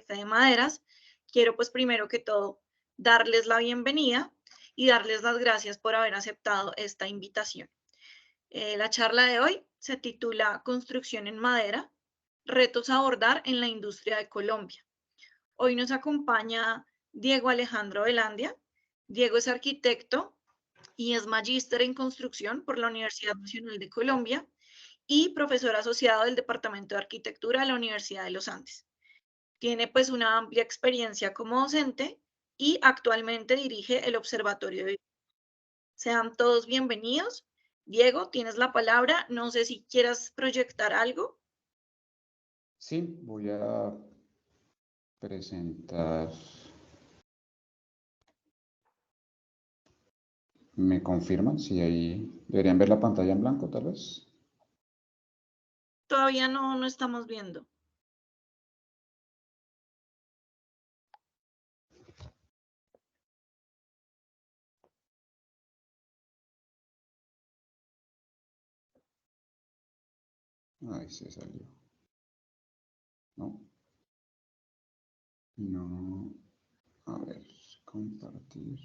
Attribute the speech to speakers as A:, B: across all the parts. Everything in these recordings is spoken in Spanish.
A: Jefe de Maderas. Quiero pues primero que todo darles la bienvenida y darles las gracias por haber aceptado esta invitación. La charla de hoy se titula Construcción en madera, retos a abordar en la industria de Colombia. Hoy nos acompaña Diego Alejandro Velandia. Diego es arquitecto y es magíster en construcción por la Universidad Nacional de Colombia y profesor asociado del Departamento de Arquitectura de la Universidad de los Andes. Tiene pues una amplia experiencia como docente y actualmente dirige el Observatorio de... Sean todos bienvenidos. Diego, tienes la palabra. No sé si quieras proyectar algo.
B: Sí, voy a presentar. ¿Me confirman si ahí deberían ver la pantalla en blanco, tal vez?
A: Todavía no estamos viendo.
B: Ahí se salió. No. No. A ver, compartir.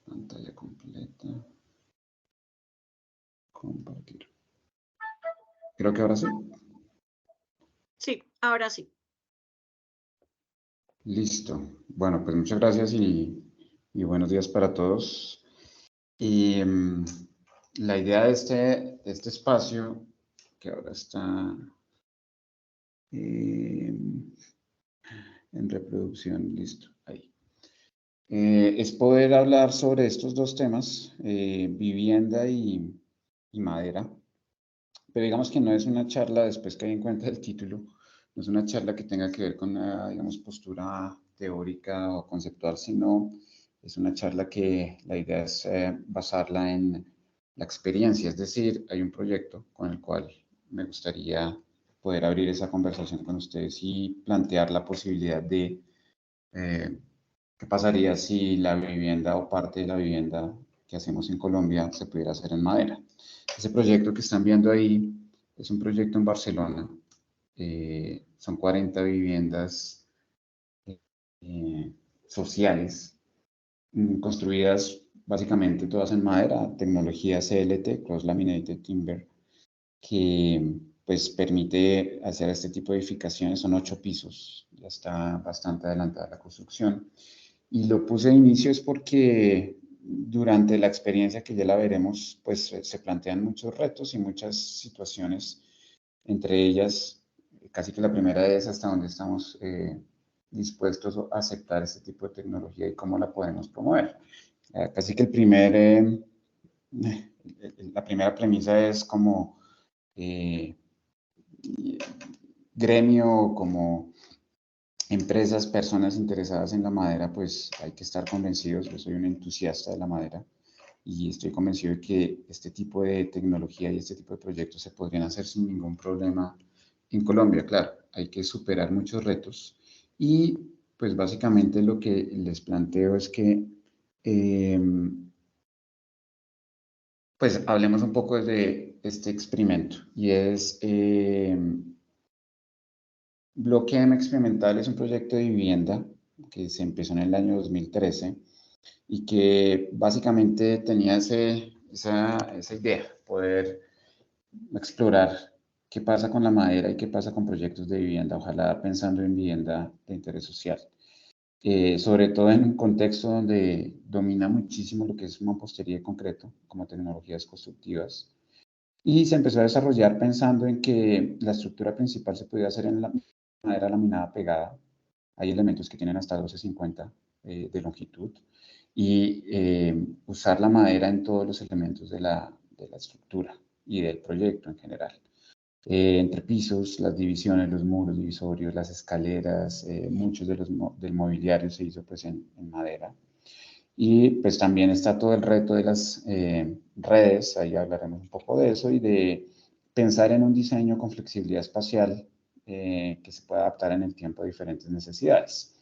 B: Pantalla completa. Compartir. Creo que ahora sí.
A: Sí, ahora sí.
B: Listo. Bueno, pues muchas gracias y buenos días para todos. Y la idea de este espacio, que ahora está en reproducción, listo, ahí. Es poder hablar sobre estos dos temas, vivienda y madera, pero digamos que no es una charla, después que hay en cuenta el título, no es una charla que tenga que ver con una, digamos, postura teórica o conceptual, sino es una charla que la idea es basarla en la experiencia, es decir, hay un proyecto con el cual me gustaría poder abrir esa conversación con ustedes y plantear la posibilidad de qué pasaría si la vivienda o parte de la vivienda que hacemos en Colombia se pudiera hacer en madera. Ese proyecto que están viendo ahí es un proyecto en Barcelona. Son 40 viviendas sociales construidas básicamente todas en madera, tecnología CLT, Cross Laminated Timber, que pues permite hacer este tipo de edificaciones. Son 8 pisos, ya está bastante adelantada la construcción. Y lo puse de inicio es porque durante la experiencia, que ya la veremos, pues se plantean muchos retos y muchas situaciones, entre ellas, casi que la primera es hasta dónde estamos dispuestos a aceptar este tipo de tecnología y cómo la podemos promover. Casi que la primera premisa es como gremio, como empresas, personas interesadas en la madera, pues hay que estar convencidos. Yo soy un entusiasta de la madera y estoy convencido de que este tipo de tecnología y este tipo de proyectos se podrían hacer sin ningún problema en Colombia. Claro, hay que superar muchos retos y pues básicamente lo que les planteo es que pues hablemos un poco de este experimento y es Bloque M Experimental. Es un proyecto de vivienda que se empezó en el año 2013 y que básicamente tenía esa idea, poder explorar qué pasa con la madera y qué pasa con proyectos de vivienda, ojalá pensando en vivienda de interés social. Sobre todo en un contexto donde domina muchísimo lo que es mampostería y concreto como tecnologías constructivas. Y se empezó a desarrollar pensando en que la estructura principal se podía hacer en la madera laminada pegada. Hay elementos que tienen hasta 12,50 de longitud y usar la madera en todos los elementos de la estructura y del proyecto en general. Entre pisos, las divisiones, los muros divisorios, las escaleras, muchos del mobiliario se hizo pues en madera. Y pues también está todo el reto de las redes, ahí hablaremos un poco de eso, y de pensar en un diseño con flexibilidad espacial que se pueda adaptar en el tiempo a diferentes necesidades.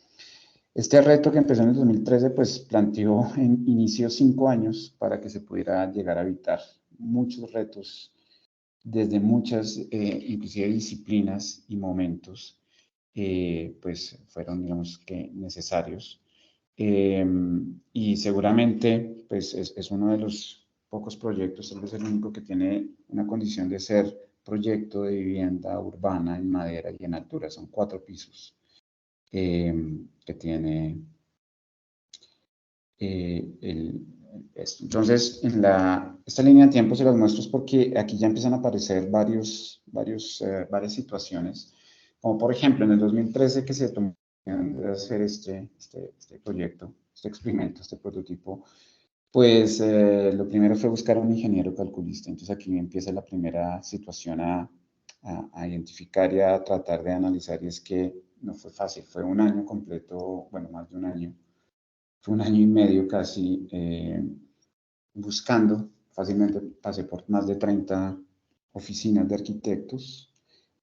B: Este reto, que empezó en el 2013, pues planteó en inicio 5 años para que se pudiera llegar a evitar muchos retos desde muchas, inclusive disciplinas y momentos, pues fueron, digamos que, necesarios. Y seguramente, pues es uno de los pocos proyectos, tal vez el único que tiene una condición de ser proyecto de vivienda urbana en madera y en altura. Son 4 pisos que tiene esto. Entonces, esta línea de tiempo se las muestro es porque aquí ya empiezan a aparecer varias situaciones, como por ejemplo en el 2013 que se tomó de hacer este proyecto, este experimento, este prototipo, pues lo primero fue buscar a un ingeniero calculista. Entonces aquí empieza la primera situación a identificar y a tratar de analizar, y es que no fue fácil, fue un año completo, bueno, más de un año, fue un año y medio casi buscando. Fácilmente pasé por más de 30 oficinas de arquitectos,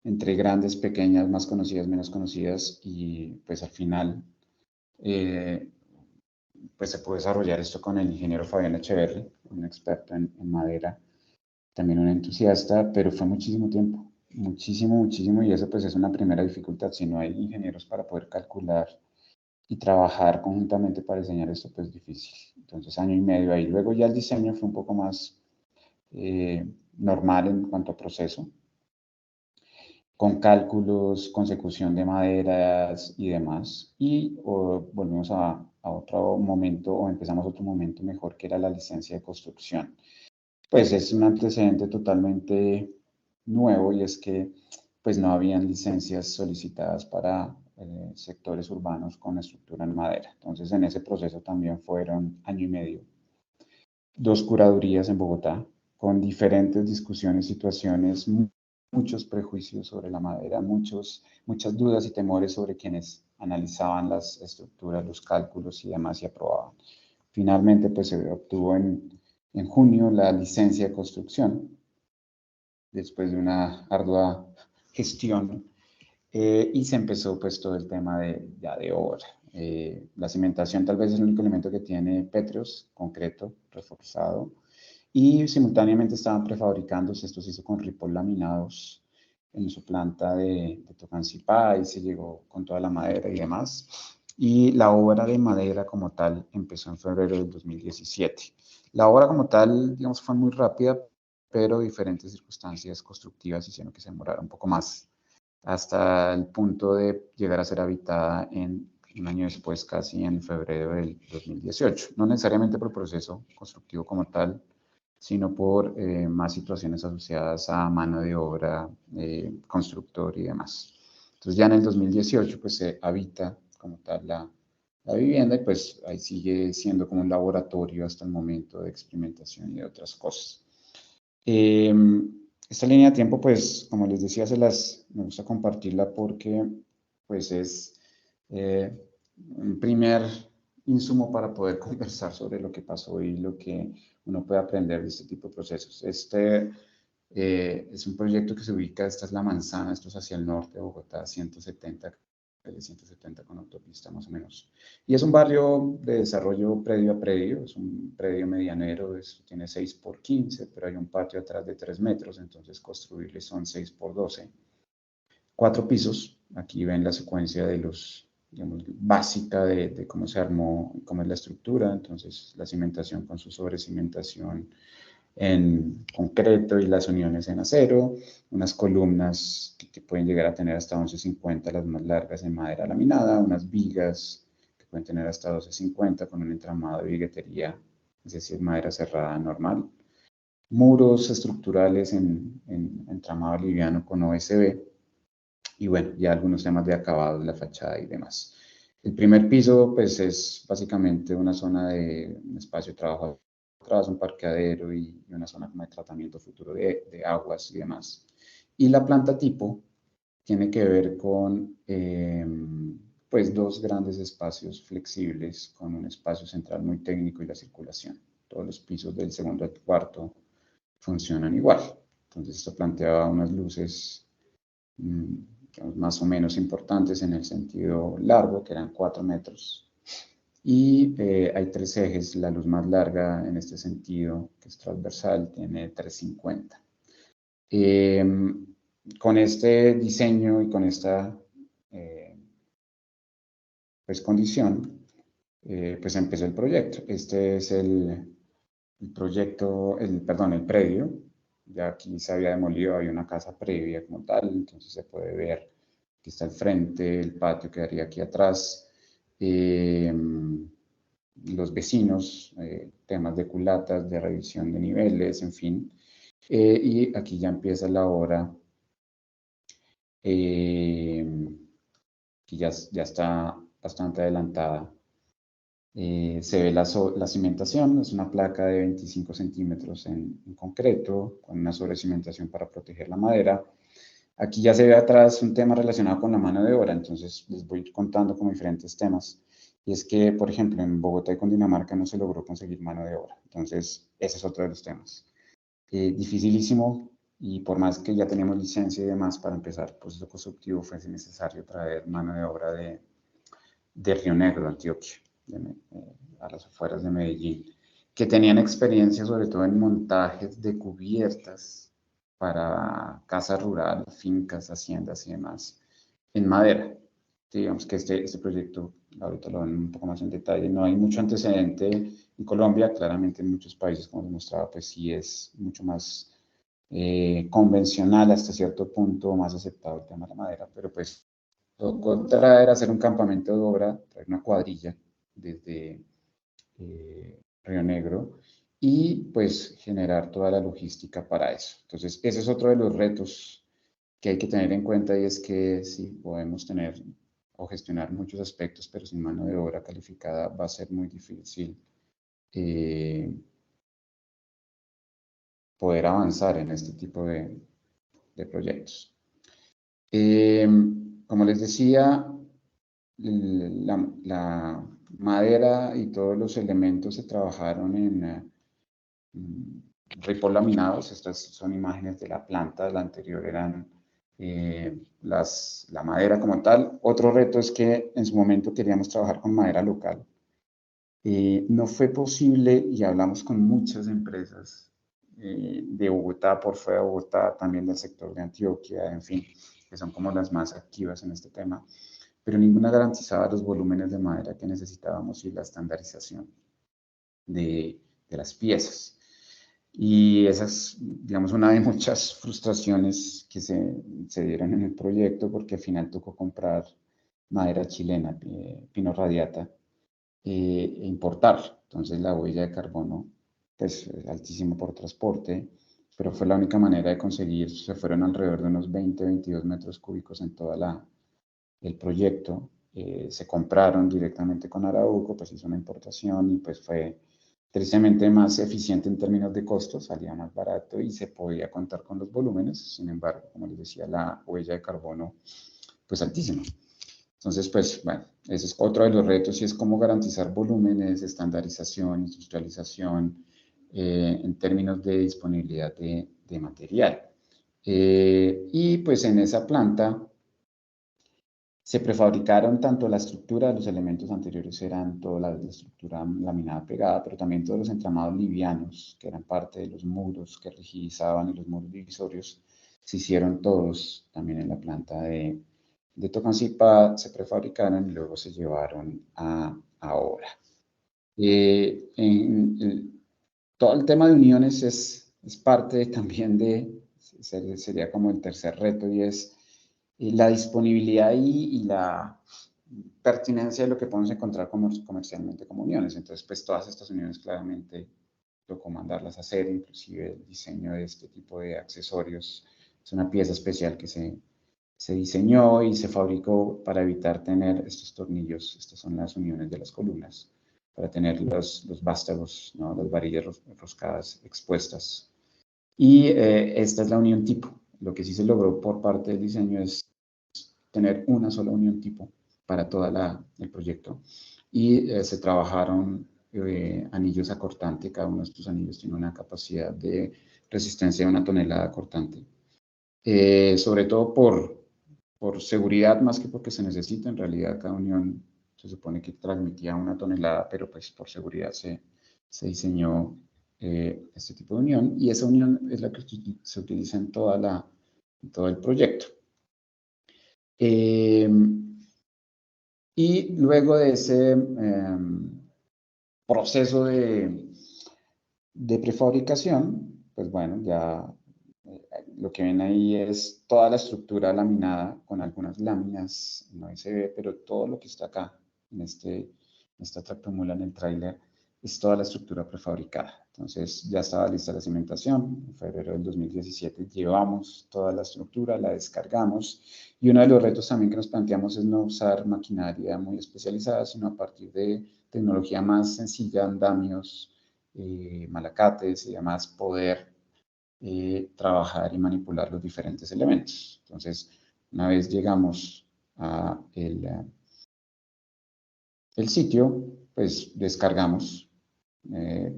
B: entre grandes, pequeñas, más conocidas, menos conocidas, y pues al final pues se pudo desarrollar esto con el ingeniero Fabián Echeverri, un experto en madera, también un entusiasta, pero fue muchísimo tiempo, muchísimo, muchísimo, y eso pues es una primera dificultad. Si no hay ingenieros para poder calcular y trabajar conjuntamente para diseñar esto, pues difícil. Entonces, año y medio ahí. Luego ya el diseño fue un poco más normal en cuanto a proceso, con cálculos, consecución de maderas y demás. Y volvemos a otro momento, o empezamos otro momento mejor, que era la licencia de construcción. Pues es un antecedente totalmente nuevo, y es que pues no habían licencias solicitadas para sectores urbanos con estructura en madera. Entonces en ese proceso también fueron año y medio. 2 curadurías en Bogotá, con diferentes discusiones, situaciones, muchos prejuicios sobre la madera, muchas dudas y temores sobre quienes analizaban las estructuras, los cálculos y demás y aprobaban. Finalmente, pues se obtuvo en junio la licencia de construcción, después de una ardua gestión, y se empezó pues todo el tema ya de obra. La cimentación tal vez es el único elemento que tiene pétreos, concreto, reforzado, y simultáneamente estaban prefabricándose. Esto se hizo con ripol laminados en su planta de Tocancipá, y se llegó con toda la madera y demás. Y la obra de madera como tal empezó en febrero del 2017. La obra como tal, digamos, fue muy rápida, pero diferentes circunstancias constructivas hicieron que se demorara un poco más, hasta el punto de llegar a ser habitada un año después, casi en febrero del 2018. No necesariamente por el proceso constructivo como tal, sino por más situaciones asociadas a mano de obra, constructor y demás. Entonces ya en el 2018 pues se habita como tal la vivienda, y pues ahí sigue siendo como un laboratorio hasta el momento de experimentación y de otras cosas. Esta línea de tiempo, pues, como les decía, me gusta compartirla porque, pues, es un primer insumo para poder conversar sobre lo que pasó y lo que uno puede aprender de este tipo de procesos. Es un proyecto que se ubica, esta es La Manzana, esto es hacia el norte de Bogotá, 170 con autopista más o menos. Y es un barrio de desarrollo predio a predio, es un predio medianero, tiene 6 por 15, pero hay un patio atrás de 3 metros, entonces construirle son 6 por 12. 4 pisos, aquí ven la secuencia de digamos, básica de cómo se armó, cómo es la estructura. Entonces la cimentación con su sobrecimentación en concreto y las uniones en acero, unas columnas que pueden llegar a tener hasta 11,50, las más largas, en madera laminada, unas vigas que pueden tener hasta 12,50 con un entramado de viguetería, es decir, madera cerrada normal, muros estructurales en entramado liviano con OSB, y bueno, ya algunos temas de acabado de la fachada y demás. El primer piso, pues, es básicamente una zona de un espacio de trabajo atrás, un parqueadero y una zona como de tratamiento futuro de aguas y demás. Y la planta tipo tiene que ver con, pues, 2 grandes espacios flexibles con un espacio central muy técnico y la circulación. Todos los pisos del segundo al cuarto funcionan igual. Entonces, esto planteaba unas luces más o menos importantes en el sentido largo, que eran 4 metros. Y hay 3 ejes. La luz más larga en este sentido, que es transversal, tiene 3,50. Con este diseño y con esta pues, condición, pues empezó el proyecto. Este es el proyecto, perdón, el predio. Ya aquí se había demolido, había una casa previa como tal, entonces se puede ver que está al frente, el patio quedaría aquí atrás. Los vecinos, temas de culatas, de revisión de niveles, en fin. Y aquí ya empieza la obra, que ya está bastante adelantada. Se ve la cimentación, es una placa de 25 centímetros en concreto, con una sobrecimentación para proteger la madera. Aquí ya se ve atrás un tema relacionado con la mano de obra, entonces les voy contando como diferentes temas. Y es que, por ejemplo, en Bogotá y Cundinamarca no se logró conseguir mano de obra, entonces ese es otro de los temas. Dificilísimo, y por más que ya teníamos licencia y demás para empezar el proceso constructivo, fue necesario traer mano de obra de Río Negro, Antioquia, a las afueras de Medellín, que tenían experiencia sobre todo en montajes de cubiertas para casas rurales, fincas, haciendas y demás, en madera. Digamos que este proyecto, ahorita lo ven un poco más en detalle, no hay mucho antecedente en Colombia, claramente en muchos países, como les mostraba, pues sí es mucho más convencional hasta cierto punto, más aceptado el tema de la madera, pero pues tocó traer, hacer un campamento de obra, traer una cuadrilla desde Río Negro y pues generar toda la logística para eso. Entonces, ese es otro de los retos que hay que tener en cuenta, y es que sí, podemos tener o gestionar muchos aspectos, pero sin mano de obra calificada va a ser muy difícil poder avanzar en este tipo de proyectos. Como les decía, la madera y todos los elementos se trabajaron en ripolaminados. Estas son imágenes de la planta, la anterior eran la madera como tal. Otro reto es que en su momento queríamos trabajar con madera local. No fue posible, y hablamos con muchas empresas de Bogotá, por fuera de Bogotá, también del sector de Antioquia, en fin, que son como las más activas en este tema, pero ninguna garantizaba los volúmenes de madera que necesitábamos y la estandarización de las piezas. Y esa es, digamos, una de muchas frustraciones que se dieron en el proyecto, porque al final tocó comprar madera chilena, pino radiata, e importarla. Entonces la huella de carbono, pues, es altísima por transporte, pero fue la única manera de conseguir. Se fueron alrededor de unos 20-22 metros cúbicos en todo el proyecto. Se compraron directamente con Arauco, pues hizo una importación y pues fue tristemente más eficiente en términos de costos, salía más barato y se podía contar con los volúmenes. Sin embargo, como les decía, la huella de carbono, pues altísima. Entonces, pues, bueno, ese es otro de los retos, y es cómo garantizar volúmenes, estandarización, industrialización, en términos de disponibilidad de material. Y pues en esa planta se prefabricaron tanto la estructura, los elementos anteriores eran toda la estructura laminada pegada, pero también todos los entramados livianos, que eran parte de los muros que rigidizaban, y los muros divisorios, se hicieron todos también en la planta de Tocancipá, se prefabricaron y luego se llevaron a obra. Todo el tema de uniones es parte también sería como el tercer reto, y es la disponibilidad y la pertinencia de lo que podemos encontrar comercialmente como uniones. Entonces, pues todas estas uniones claramente tocó mandarlas a hacer, inclusive el diseño de este tipo de accesorios. Es una pieza especial que se diseñó y se fabricó para evitar tener estos tornillos. Estas son las uniones de las columnas, para tener los vástagos, ¿no? Las varillas roscadas expuestas. Y esta es la unión tipo. Lo que sí se logró por parte del diseño es tener una sola unión tipo para todo el proyecto. Y se trabajaron anillos a cortante. Cada uno de estos anillos tiene una capacidad de resistencia de 1 tonelada cortante. Sobre todo por seguridad, más que porque se necesita. En realidad, cada unión se supone que transmitía 1 tonelada, pero pues por seguridad se diseñó este tipo de unión, y esa unión es la que se utiliza en todo el proyecto. Y luego de ese proceso de prefabricación, pues bueno, ya lo que ven ahí es toda la estructura laminada con algunas láminas, no se ve, pero todo lo que está acá en esta tractomula en el tráiler es toda la estructura prefabricada. Entonces ya estaba lista la cimentación, en febrero del 2017 llevamos toda la estructura, la descargamos, y uno de los retos también que nos planteamos es no usar maquinaria muy especializada, sino a partir de tecnología más sencilla, andamios, malacates y demás, poder trabajar y manipular los diferentes elementos. Entonces, una vez llegamos a el sitio, pues descargamos,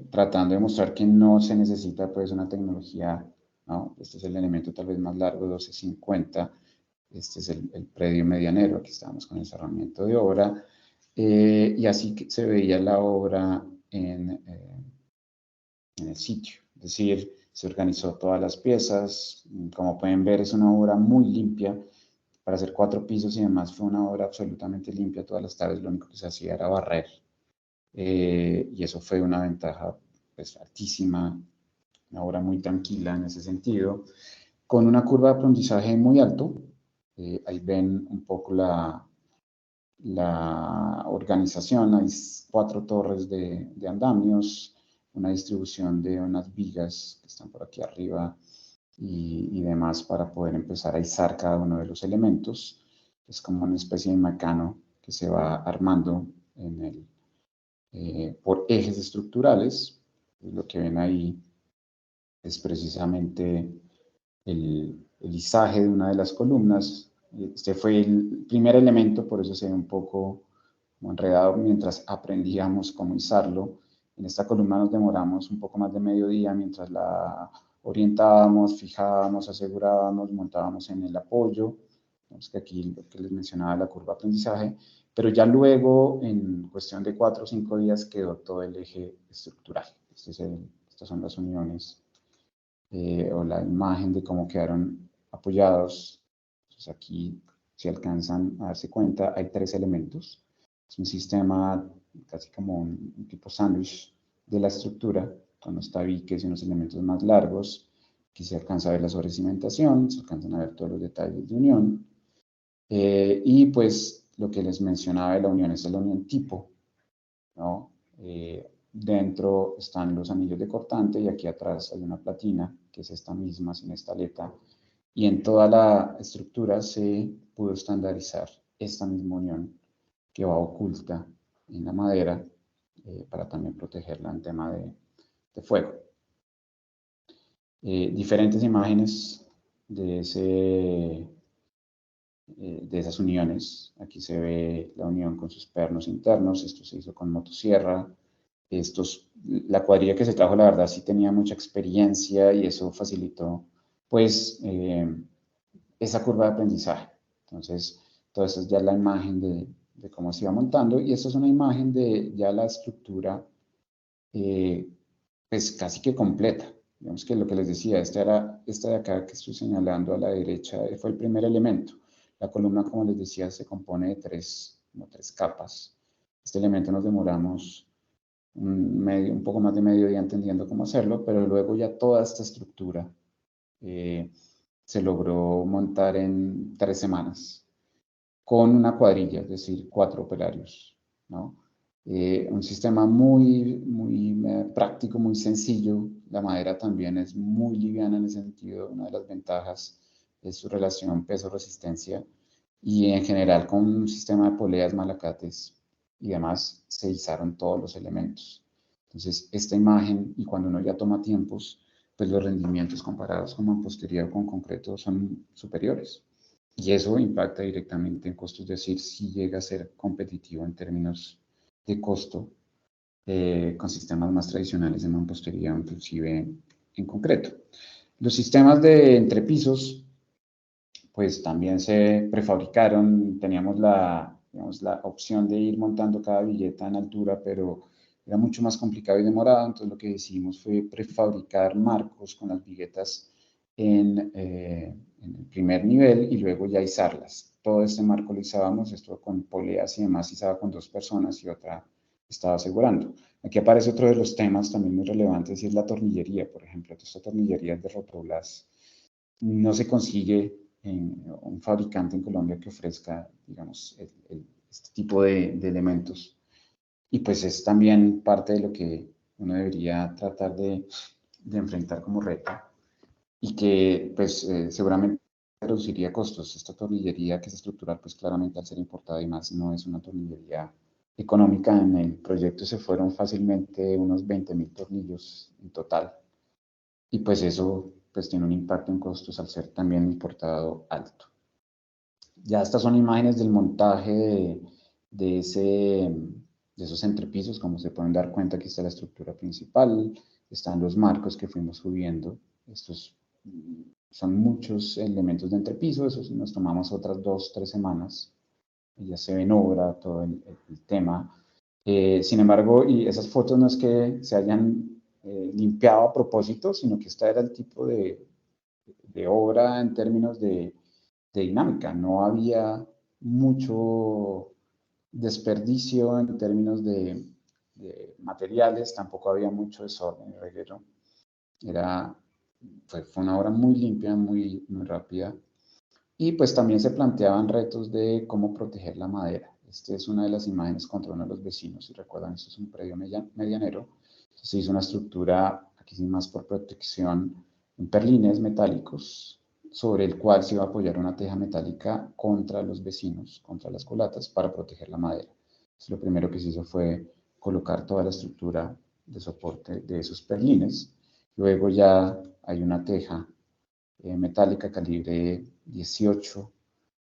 B: tratando de mostrar que no se necesita pues una tecnología, ¿no? Este es el elemento tal vez más largo, 1250, este es el predio medianero, aquí estamos con el cerramiento de obra, y así que se veía la obra en el sitio, es decir, se organizó todas las piezas, como pueden ver es una obra muy limpia, para hacer 4 pisos y demás fue una obra absolutamente limpia, todas las tardes lo único que se hacía era barrer, y eso fue una ventaja pues altísima, una obra muy tranquila en ese sentido, con una curva de aprendizaje muy alto, ahí ven un poco la organización, hay 4 torres de andamios, una distribución de unas vigas que están por aquí arriba y demás para poder empezar a izar cada uno de los elementos. Es como una especie de mecano que se va armando por ejes estructurales. Lo que ven ahí es precisamente el izaje de una de las columnas. Este fue el primer elemento, por eso se ve un poco como enredado mientras aprendíamos cómo izarlo. En esta columna nos demoramos un poco más de medio día mientras la orientábamos, fijábamos, asegurábamos, montábamos en el apoyo. Vemos que aquí lo que les mencionaba, la curva de aprendizaje, pero ya luego, en cuestión de 4 o 5 días, quedó todo el eje estructural. Estas son las uniones o la imagen de cómo quedaron apoyados. Entonces aquí, si alcanzan a darse cuenta, hay 3 elementos. Es un sistema casi como un tipo sándwich de la estructura, con los tabiques y unos elementos más largos. Aquí se alcanza a ver la sobrecimentación, se alcanzan a ver todos los detalles de unión. Y pues lo que les mencionaba de la unión, esta es la unión tipo, ¿no? Dentro están los anillos de cortante y aquí atrás hay una platina, que es esta misma sin esta aleta. Y en toda la estructura se pudo estandarizar esta misma unión que va oculta en la madera para también protegerla en tema de fuego. Diferentes imágenes de, de esas uniones. Aquí se ve la unión con sus pernos internos, esto se hizo con motosierra. La cuadrilla que se trajo, la verdad, sí tenía mucha experiencia y eso facilitó, pues, esa curva de aprendizaje. Entonces, todo eso es ya la imagen de cómo se iba montando y esta es una imagen de ya la estructura, pues, casi que completa. Digamos que lo que les decía, esta de acá que estoy señalando a la derecha fue el primer elemento. La columna, como les decía, se compone de como tres capas. Este elemento nos demoramos un poco más de medio día entendiendo cómo hacerlo, pero luego ya toda esta estructura se logró montar en 3 semanas con una cuadrilla, es decir, 4 operarios, ¿no? Un sistema muy práctico, muy sencillo. La madera también es muy liviana en ese sentido. Una de las ventajas es su relación peso-resistencia y en general con un sistema de poleas, malacates y demás se izaron todos los elementos. Entonces, esta imagen, y cuando uno ya toma tiempos, pues los rendimientos comparados con mampostería o con concreto son superiores. Y eso impacta directamente en costos, es decir, si llega a ser competitivo en términos de costo con sistemas más tradicionales de mampostería, inclusive en concreto. Los sistemas de entrepisos, pues también se prefabricaron, teníamos digamos, la opción de ir montando cada villeta en altura, pero era mucho más complicado y demorado, entonces lo que decidimos fue prefabricar marcos con las viguetas en el primer nivel y luego ya izarlas. Todo este marco lo izábamos, esto con poleas y demás, izaba con 2 personas y otra estaba asegurando. Aquí aparece otro de los temas también muy relevantes y es la tornillería, por ejemplo. Esta tornillería de Rotoblas no se consigue en un fabricante en Colombia que ofrezca, digamos, este tipo de elementos. Y pues es también parte de lo que uno debería tratar de enfrentar como reto y que pues seguramente reduciría costos. Esta tornillería que es estructural, pues claramente al ser importada y más no es una tornillería económica. En el proyecto se fueron fácilmente unos 20.000 tornillos en total y pues eso pues tiene un impacto en costos al ser también importado alto. Ya estas son imágenes del montaje de, de esos entrepisos, como se pueden dar cuenta, aquí está la estructura principal, están los marcos que fuimos subiendo, estos son muchos elementos de entrepiso, eso nos tomamos otras 2-3 semanas, y ya se ve en obra todo el tema. Sin embargo, y esas fotos no es que se hayan limpiado a propósito, sino que esta era el tipo de obra en términos de dinámica. No había mucho desperdicio en términos de materiales, tampoco había mucho desorden y reguero. Fue una obra muy limpia, muy rápida. Y pues también se planteaban retos de cómo proteger la madera. Esta es una de las imágenes contra uno de los vecinos. Si recuerdan, esto es un predio medianero. Entonces se hizo una estructura, aquí sin más por protección, en perlines metálicos, sobre el cual se iba a apoyar una teja metálica contra los vecinos, contra las colatas, para proteger la madera. Entonces, lo primero que se hizo fue colocar toda la estructura de soporte de esos perlines. Luego ya hay una teja metálica calibre 18,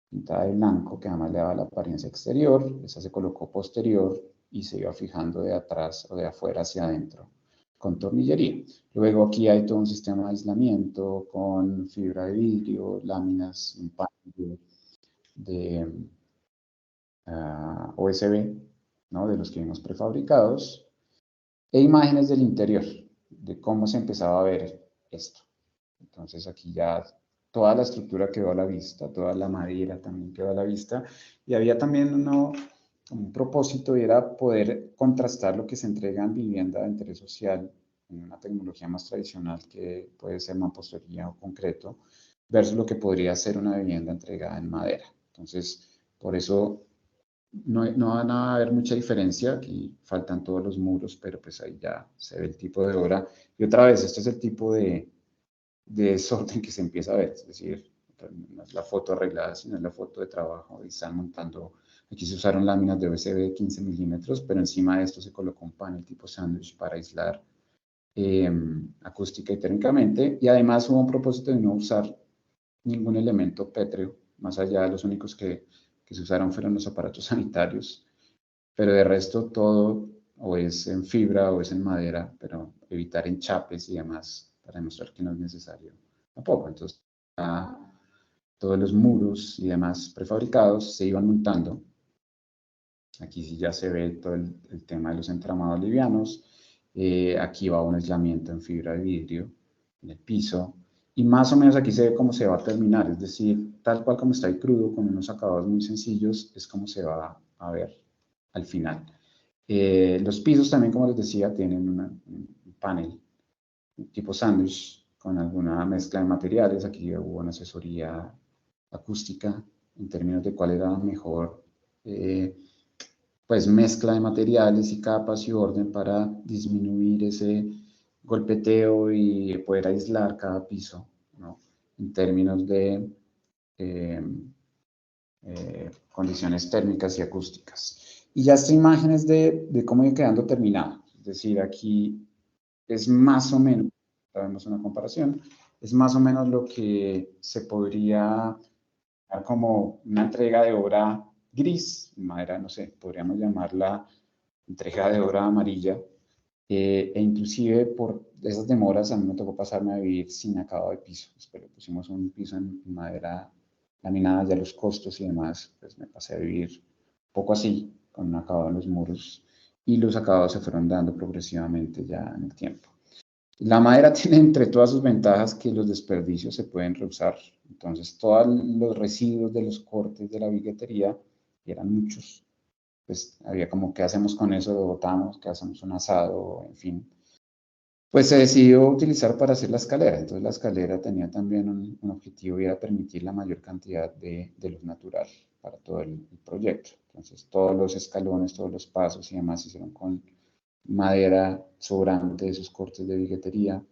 B: pintada de blanco, que además le daba la apariencia exterior. Esa se colocó posterior y se iba fijando de atrás o de afuera hacia adentro con tornillería. Luego aquí hay todo un sistema de aislamiento con fibra de vidrio, láminas, un panel de OSB, ¿no? De los que vimos prefabricados, e imágenes del interior, de cómo se empezaba a ver esto. Entonces aquí ya toda la estructura quedó a la vista, toda la madera también quedó a la vista, y había también un propósito, y era poder contrastar lo que se entrega en vivienda de interés social, en una tecnología más tradicional que puede ser mampostería o concreto, versus lo que podría ser una vivienda entregada en madera. Entonces, por eso no van a haber mucha diferencia, aquí faltan todos los muros, pero pues ahí ya se ve el tipo de obra. Y otra vez, este es el tipo de desorden que se empieza a ver, es decir, no es la foto arreglada, sino es la foto de trabajo, y están montando, aquí se usaron láminas de OSB de 15 milímetros, pero encima de esto se colocó un panel tipo sándwich para aislar acústica y térmicamente, y además hubo un propósito de no usar ningún elemento pétreo, más allá de los únicos que se usaron fueron los aparatos sanitarios, pero de resto todo o es en fibra o es en madera, pero evitar enchapes y demás para demostrar que no es necesario tampoco. Entonces, todos los muros y demás prefabricados se iban montando. Aquí sí ya se ve todo el tema de los entramados livianos. Aquí va un aislamiento en fibra de vidrio en el piso. Y más o menos aquí se ve cómo se va a terminar, es decir, tal cual como está ahí crudo, con unos acabados muy sencillos, es como se va a ver al final. Los pisos también, como les decía, tienen un panel tipo sándwich con alguna mezcla de materiales. Aquí hubo una asesoría acústica en términos de cuál era la mejor pues mezcla de materiales y capas y orden para disminuir ese golpeteo y poder aislar cada piso, ¿no? En términos de condiciones térmicas y acústicas. Y ya esta imagen es de cómo ir quedando terminado. Es decir, aquí es más o menos, vemos una comparación, es más o menos lo que se podría dar como una entrega de obra gris, madera, no sé, podríamos llamarla entrega de obra amarilla, e inclusive por esas demoras a mí me tocó pasarme a vivir sin acabado de piso, pero pusimos un piso en madera laminada, ya los costos y demás, pues me pasé a vivir un poco así, con un acabado en los muros, y los acabados se fueron dando progresivamente ya en el tiempo. La madera tiene entre todas sus ventajas que los desperdicios se pueden reusar. Entonces, todos los residuos de los cortes de la biguetería, y eran muchos, pues había como, ¿qué hacemos con eso? Lo botamos, ¿qué hacemos? Un asado, en fin. Pues se decidió utilizar para hacer la escalera. Entonces, la escalera tenía también un objetivo y era permitir la mayor cantidad de luz natural para todo el proyecto. Entonces, todos los escalones, todos los pasos y demás se hicieron con madera sobrante de esos cortes de biguetería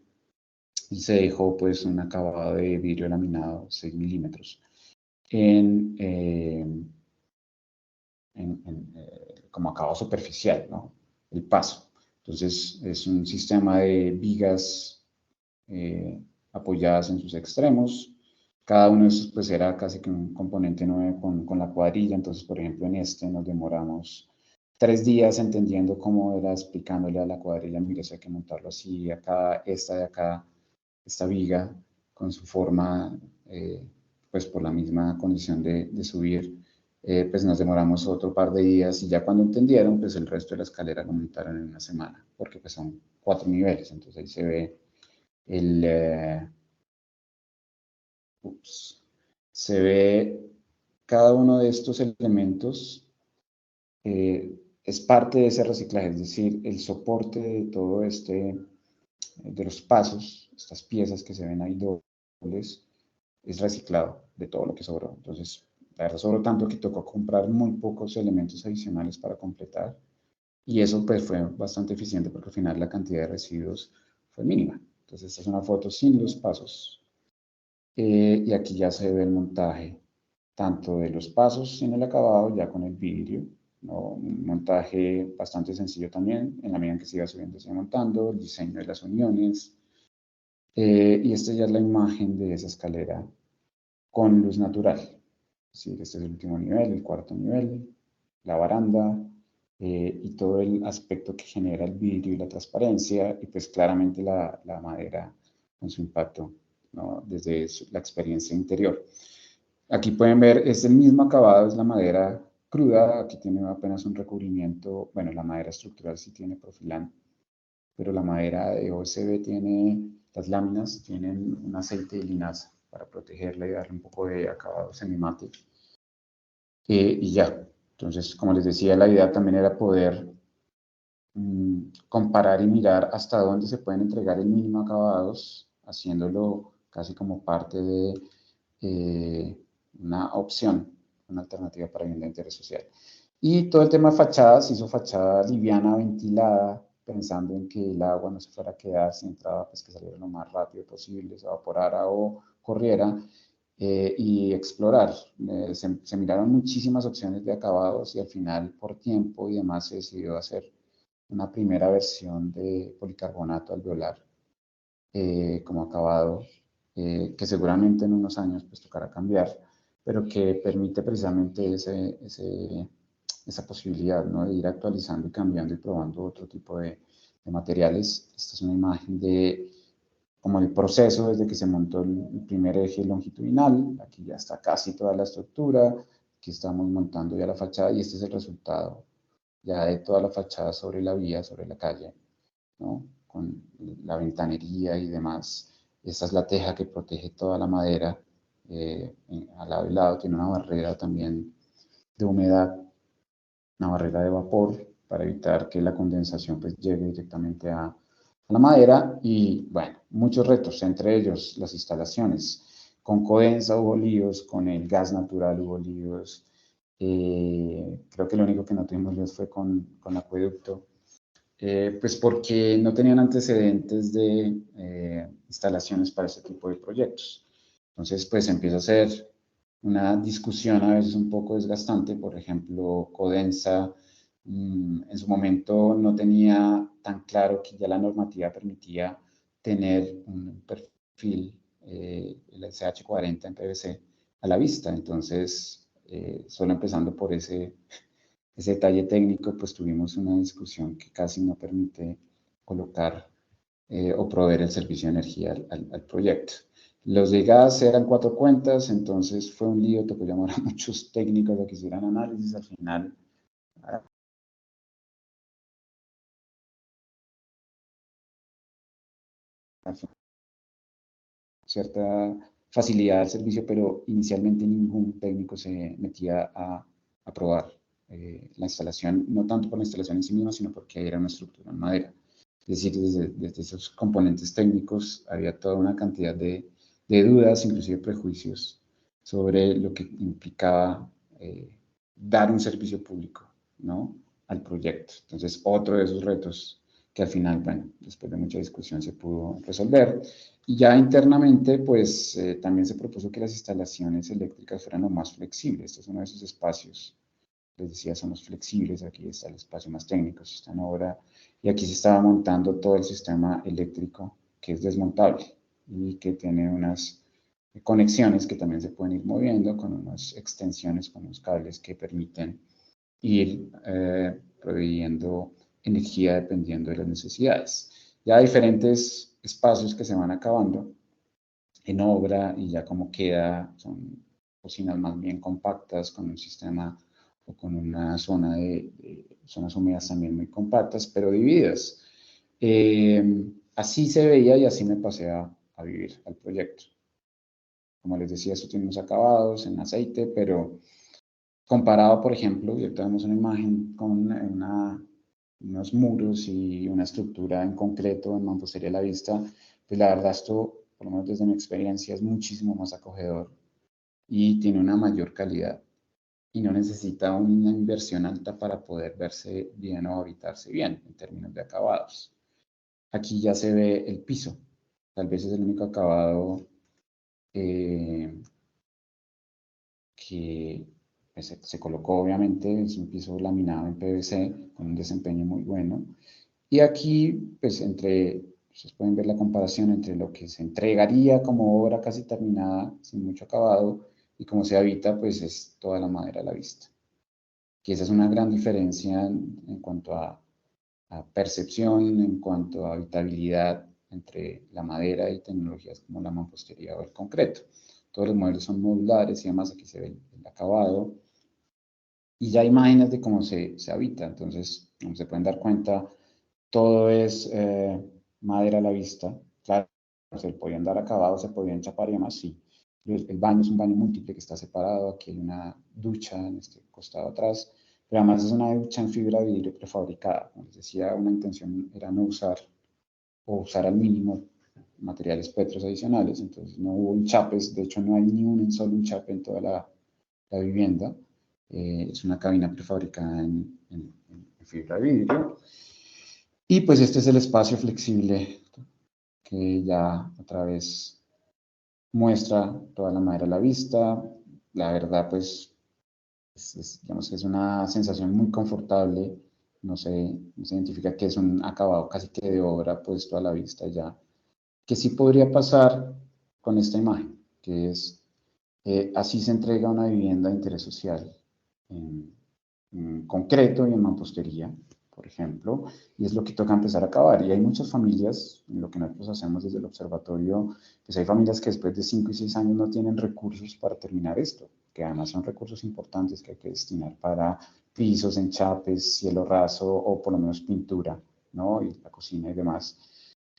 B: y se dejó pues un acabado de vidrio laminado 6 milímetros en, como acabado superficial, ¿no? El paso. Entonces es un sistema de vigas apoyadas en sus extremos. Cada uno de esos pues era casi que un componente 9 con la cuadrilla. Entonces, por ejemplo, en este nos demoramos 3 días entendiendo cómo era, explicándole a la cuadrilla, mira, eso hay que montarlo así, acá, esta de acá, esta viga con su forma, pues por la misma condición de subir, pues nos demoramos otro par de días y ya cuando entendieron, pues el resto de la escalera lo montaron en una semana, porque pues son 4 niveles, entonces ahí se ve el, se ve cada uno de estos elementos es parte de ese reciclaje, es decir, el soporte de todo de los pasos, estas piezas que se ven ahí dobles, es reciclado de todo lo que sobró. Entonces, la verdad sobró tanto que tocó comprar muy pocos elementos adicionales para completar y eso pues fue bastante eficiente porque al final la cantidad de residuos fue mínima. Entonces, esta es una foto sin los pasos y aquí ya se ve el montaje tanto de los pasos sin el acabado, ya con el vidrio, ¿no? Un montaje bastante sencillo también, en la medida en que se iba subiendo, se iba montando, el diseño de las uniones, y esta ya es la imagen de esa escalera con luz natural. Es decir, este es el último nivel, el cuarto nivel, la baranda, y todo el aspecto que genera el vidrio y la transparencia, y pues claramente la madera con su impacto, ¿no? Desde la experiencia interior. Aquí pueden ver, es el mismo acabado, es la madera cruda, aquí tiene apenas un recubrimiento, bueno, la madera estructural sí tiene profilán, pero la madera de OSB tiene, las láminas tienen un aceite de linaza para protegerla y darle un poco de acabado semimate. Y ya, entonces, como les decía, la idea también era poder comparar y mirar hasta dónde se pueden entregar el mínimo acabados, haciéndolo casi como parte de una opción, una alternativa para vivienda de interés social. Y todo el tema de fachadas, hizo fachada liviana, ventilada, pensando en que el agua no se fuera a quedar, si entraba, pues que saliera lo más rápido posible, se evaporara o corriera, y explorar. Se miraron muchísimas opciones de acabados y al final, por tiempo y demás, se decidió hacer una primera versión de policarbonato alveolar como acabado, que seguramente en unos años pues tocará cambiar, pero que permite precisamente esa posibilidad, ¿no? De ir actualizando y cambiando y probando otro tipo de materiales. Esta es una imagen de como el proceso desde que se montó el primer eje longitudinal. Aquí ya está casi toda la estructura, aquí estamos montando ya la fachada y este es el resultado ya de toda la fachada sobre la vía, sobre la calle, ¿no? Con la ventanería y demás. Esta es la teja que protege toda la madera, al lado y lado, tiene una barrera también de humedad, una barrera de vapor para evitar que la condensación pues, llegue directamente a la madera y bueno, muchos retos, entre ellos las instalaciones. Con Codensa hubo líos, con el gas natural hubo líos, creo que lo único que no tuvimos líos fue con acueducto, pues porque no tenían antecedentes de instalaciones para este tipo de proyectos. Entonces, pues empieza a ser una discusión a veces un poco desgastante. Por ejemplo, Codensa en su momento no tenía tan claro que ya la normativa permitía tener un perfil, el SH40 en PVC, a la vista. Entonces, solo empezando por ese detalle técnico, pues tuvimos una discusión que casi no permite colocar o proveer el servicio de energía al proyecto. Los de gas eran 4 cuentas, entonces fue un lío, tocó llamar a muchos técnicos a que hicieran análisis, al final cierta facilidad al servicio, pero inicialmente ningún técnico se metía a probar la instalación, no tanto por la instalación en sí misma, sino porque era una estructura en madera. Es decir, desde esos componentes técnicos había toda una cantidad de dudas, inclusive prejuicios, sobre lo que implicaba dar un servicio público, ¿no?, al proyecto. Entonces, otro de esos retos que al final, bueno, después de mucha discusión se pudo resolver. Y ya internamente, pues también se propuso que las instalaciones eléctricas fueran lo más flexibles. Este es uno de esos espacios, les decía, son los flexibles. Aquí está el espacio más técnico, si está en obra. Y aquí se estaba montando todo el sistema eléctrico, que es desmontable y que tiene unas conexiones que también se pueden ir moviendo con unas extensiones, con unos cables que permiten ir proveyendo energía dependiendo de las necesidades. Ya diferentes espacios que se van acabando en obra y ya como queda, son cocinas más bien compactas con un sistema o con una zona de zonas húmedas también muy compactas, pero divididas. Así se veía y así me pasé a vivir al proyecto. Como les decía, esto tiene unos acabados en aceite, pero comparado, por ejemplo, y ahorita vemos una imagen con unos muros y una estructura en concreto en mampostería a la vista, pues la verdad esto, por lo menos desde mi experiencia, es muchísimo más acogedor y tiene una mayor calidad y no necesita una inversión alta para poder verse bien o habitarse bien en términos de acabados. Aquí ya se ve el piso, tal vez es el único acabado que pues, se colocó obviamente, es un piso laminado en PVC con un desempeño muy bueno. Y aquí, pues ustedes pueden ver la comparación entre lo que se entregaría como obra casi terminada, sin mucho acabado, y como se habita, pues es toda la madera a la vista. Y esa es una gran diferencia en cuanto a percepción, en cuanto a habitabilidad entre la madera y tecnologías como la mampostería o el concreto. Todos los modelos son modulares y además aquí se ve el acabado y ya imágenes de cómo se habita. Entonces, como se pueden dar cuenta, todo es madera a la vista. Claro, se podían dar acabados, se podían chapar y demás, sí. El baño es un baño múltiple que está separado. Aquí hay una ducha en este costado atrás, pero además es una ducha en fibra de vidrio prefabricada. Como les decía, una intención era no usar o usar al mínimo materiales petros adicionales, entonces no hubo enchapes, de hecho no hay ni un solo enchape en toda la vivienda. Es una cabina prefabricada en fibra de vidrio. Y pues este es el espacio flexible que ya otra vez muestra toda la madera a la vista. La verdad, pues, digamos que es una sensación muy confortable. No se identifica que es un acabado casi que de obra puesto a la vista ya. Que sí podría pasar con esta imagen, que es, así se entrega una vivienda de interés social en concreto y en mampostería, por ejemplo, y es lo que toca empezar a acabar. Y hay muchas familias, en lo que nosotros hacemos desde el observatorio, pues hay familias que después de 5 y 6 años no tienen recursos para terminar esto, que además son recursos importantes que hay que destinar para pisos, enchapes, cielo raso o por lo menos pintura, ¿no? Y la cocina y demás.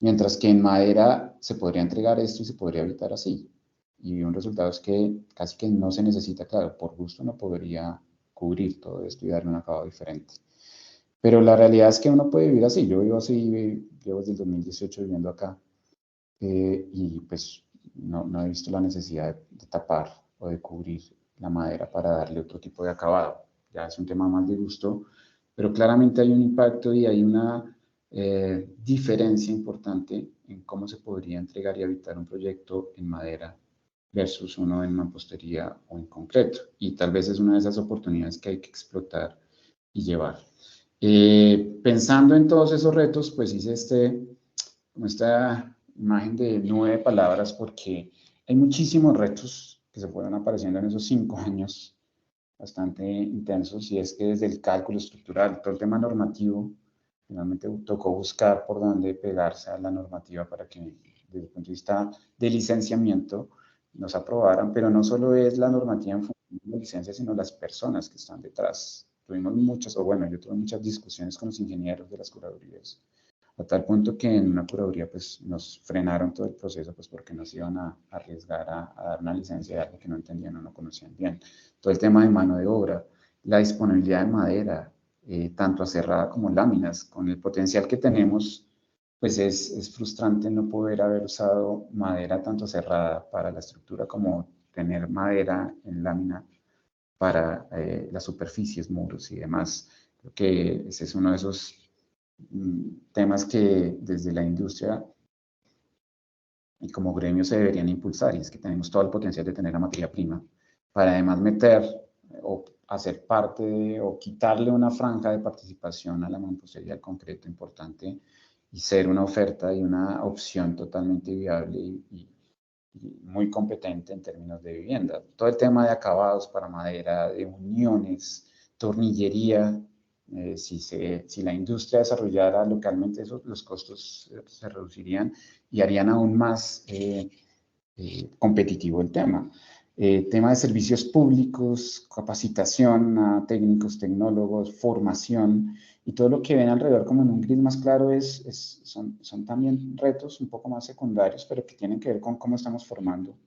B: Mientras que en madera se podría entregar esto y se podría habitar así. Y un resultado es que casi que no se necesita, claro, por gusto no podría cubrir todo esto y darle un acabado diferente. Pero la realidad es que uno puede vivir así. Yo vivo así, llevo desde el 2018 viviendo acá y pues no he visto la necesidad de tapar o de cubrir la madera para darle otro tipo de acabado. Ya es un tema más de gusto, pero claramente hay un impacto y hay una diferencia importante en cómo se podría entregar y habitar un proyecto en madera versus uno en mampostería o en concreto. Y tal vez es una de esas oportunidades que hay que explotar y llevar. Pensando en todos esos retos, pues hice esta imagen de 9 palabras porque hay muchísimos retos que se fueron apareciendo en esos 5 años bastante intensos, y es que desde el cálculo estructural, todo el tema normativo, finalmente tocó buscar por dónde pegarse a la normativa para que desde el punto de vista de licenciamiento nos aprobaran, pero no solo es la normativa en función de la licencia, sino las personas que están detrás. Tuvimos muchas, o bueno, yo tuve muchas discusiones con los ingenieros de las curadurías a tal punto que en una curaduría pues nos frenaron todo el proceso pues porque nos iban a arriesgar a dar una licencia de algo que no entendían o no conocían bien. Todo el tema de mano de obra, la disponibilidad de madera, tanto aserrada como láminas, con el potencial que tenemos, pues es frustrante no poder haber usado madera tanto aserrada para la estructura como tener madera en lámina para las superficies, muros y demás. Creo que ese es uno de esos temas que desde la industria y como gremio se deberían impulsar, y es que tenemos todo el potencial de tener la materia prima para además meter o hacer parte de, o quitarle una franja de participación a la mampostería del concreto importante y ser una oferta y una opción totalmente viable y muy competente en términos de vivienda. Todo el tema de acabados para madera, de uniones, tornillería, si la industria desarrollara localmente eso, los costos se reducirían y harían aún más competitivo el tema. Tema de servicios públicos, capacitación a técnicos, tecnólogos, formación y todo lo que ven alrededor como en un gris más claro son también retos un poco más secundarios, pero que tienen que ver con cómo estamos formando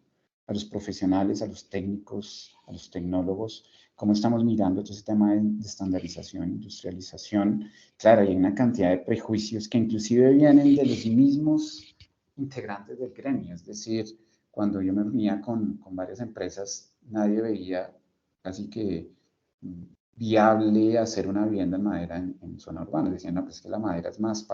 B: a los profesionales, a los técnicos, a los tecnólogos, cómo estamos mirando todo ese tema de estandarización, industrialización. Claro, hay una cantidad de prejuicios que inclusive vienen de los mismos integrantes del gremio, es decir, cuando yo me reunía con varias empresas, nadie veía casi que viable hacer una vivienda en madera en zona urbana. Decían, no, pues que la madera es más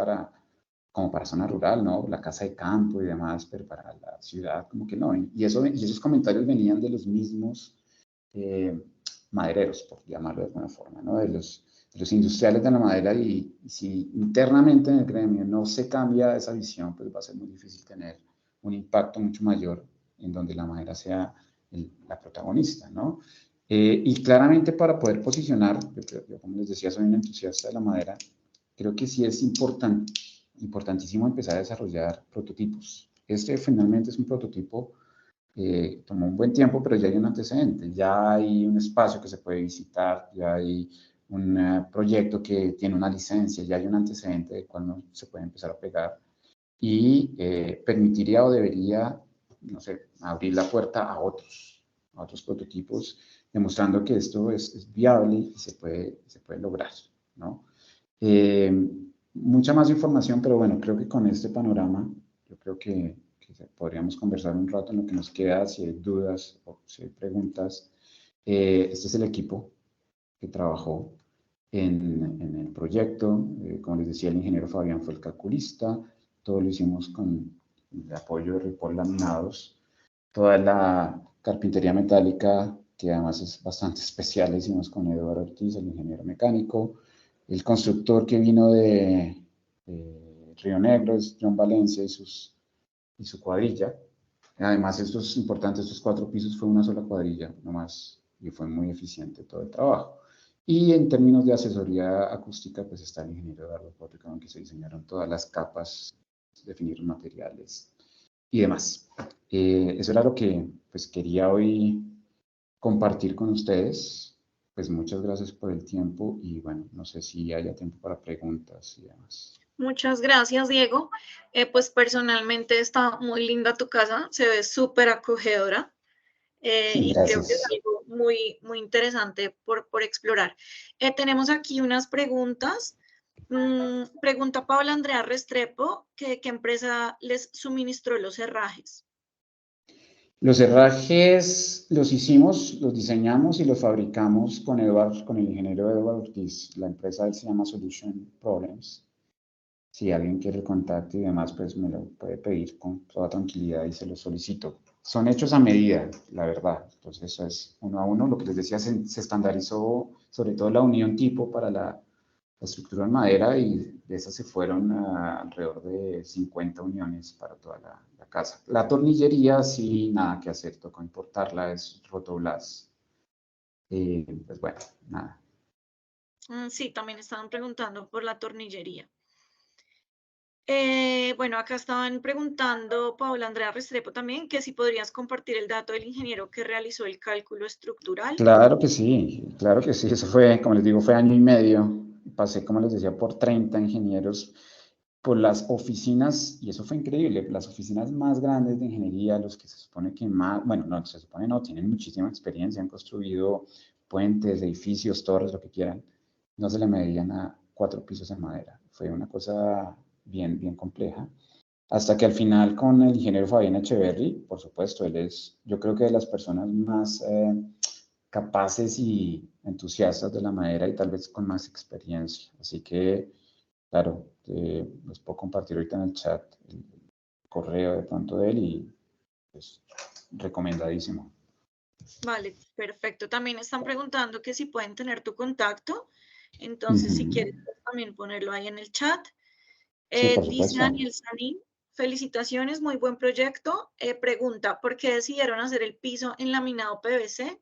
B: como para zona rural, ¿no? La casa de campo y demás, pero para la ciudad como que no. Y esos comentarios venían de los mismos madereros, por llamarlo de alguna forma, ¿no? De los industriales de la madera y si internamente en el gremio no se cambia esa visión, pues va a ser muy difícil tener un impacto mucho mayor en donde la madera sea la protagonista, ¿no? Y claramente para poder posicionar, yo como les decía, soy un entusiasta de la madera, creo que sí es importantísimo empezar a desarrollar prototipos. Este finalmente es un prototipo, tomó un buen tiempo, pero ya hay un antecedente, ya hay un espacio que se puede visitar, ya hay un proyecto que tiene una licencia, ya hay un antecedente del cual no se puede empezar a pegar y permitiría o debería, no sé, abrir la puerta a otros prototipos, demostrando que esto es viable y se puede lograr, ¿no? Mucha más información, pero bueno, creo que con este panorama, yo creo que podríamos conversar un rato en lo que nos queda, si hay dudas o si hay preguntas. Este es el equipo que trabajó en el proyecto. Como les decía, el ingeniero Fabián fue el calculista. Todo lo hicimos con el apoyo de Ripoll Laminados. Toda la carpintería metálica, que además es bastante especial, la hicimos con Eduardo Ortiz, el ingeniero mecánico. El constructor que vino de Río Negro es John Valencia y su cuadrilla. Además, esto es importante, estos 4 pisos fue una sola cuadrilla nomás y fue muy eficiente todo el trabajo. Y en términos de asesoría acústica, pues está el ingeniero Eduardo Porto, con que se diseñaron todas las capas, definir materiales y demás. Eso era lo que pues quería hoy compartir con ustedes. Pues muchas gracias por el tiempo y bueno, no sé si haya tiempo para preguntas y demás.
A: Muchas gracias, Diego. Pues personalmente está muy linda tu casa, se ve súper acogedora y creo que es
B: Gracias.
A: algo muy, muy interesante por explorar. Tenemos aquí unas preguntas. Pregunta Paula Andrea Restrepo, ¿qué empresa les suministró los herrajes?
B: Los herrajes los hicimos, los diseñamos y los fabricamos con con el ingeniero Eduardo Ortiz. La empresa se llama Solution Problems. Si alguien quiere el contacto y demás, pues me lo puede pedir con toda tranquilidad y se lo solicito. Son hechos a medida, la verdad. Entonces, eso es uno a uno. Lo que les decía, se estandarizó sobre todo la unión tipo para la estructura en madera y de esas se fueron alrededor de 50 uniones para toda la casa. La tornillería, sí, nada que hacer, tocó importarla, es Rotoblas. Pues bueno, nada.
A: Sí, también estaban preguntando por la tornillería. Bueno, acá estaban preguntando, Paula Andrea Restrepo también, que si podrías compartir el dato del ingeniero que realizó el cálculo estructural.
B: Claro que sí, claro que sí. Eso fue, como les digo, fue año y medio. Pasé, como les decía, por 30 ingenieros. por las oficinas, y eso fue increíble, las oficinas más grandes de ingeniería, los que se supone que más, bueno, no, se supone no, tienen muchísima experiencia, han construido puentes, edificios, torres, lo que quieran, no se le medían a 4 pisos en madera. Fue una cosa bien, bien compleja. Hasta que al final con el ingeniero Fabián Echeverry, por supuesto, él es, yo creo que de las personas más capaces y entusiastas de la madera y tal vez con más experiencia. Así que, claro, les puedo compartir ahorita en el chat el correo de pronto de él y pues recomendadísimo.
A: Vale, perfecto. También están preguntando que si pueden tener tu contacto. Entonces, si quieres, pues, también ponerlo ahí en el chat.
B: Sí, por
A: Dice
B: supuesto.
A: Daniel Sanín, felicitaciones, muy buen proyecto. Pregunta, ¿por qué decidieron hacer el piso en laminado PVC?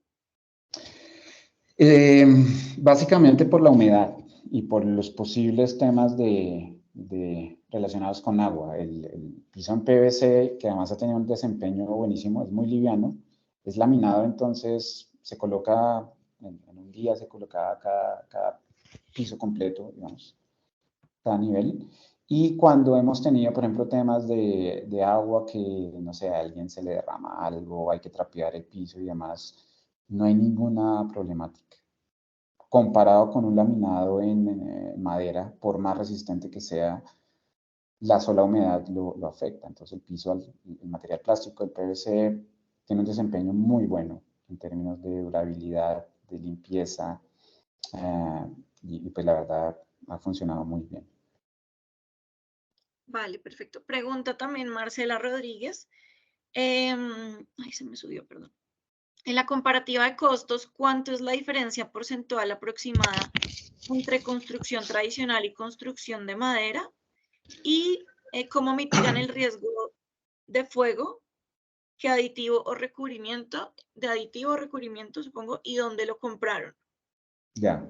B: Eh, Básicamente por la humedad y por los posibles temas relacionados con agua. El piso en PVC, que además ha tenido un desempeño buenísimo, es muy liviano, es laminado, entonces se coloca, en un día se coloca cada piso completo, digamos, cada nivel. Y cuando hemos tenido, por ejemplo, temas de agua que, no sé, a alguien se le derrama algo, hay que trapear el piso y demás, no hay ninguna problemática comparado con un laminado en madera, por más resistente que sea, la sola humedad lo afecta. Entonces el piso, el material plástico, el PVC, tiene un desempeño muy bueno en términos de durabilidad, de limpieza, eh, y pues la verdad ha funcionado muy bien.
A: Vale, perfecto. Pregunta también Marcela Rodríguez. Ay, se me subió, perdón. En la comparativa de costos, ¿cuánto es la diferencia porcentual aproximada entre construcción tradicional y construcción de madera? ¿Y cómo mitigan el riesgo de fuego, que aditivo o recubrimiento, supongo, y dónde lo compraron?
B: Ya.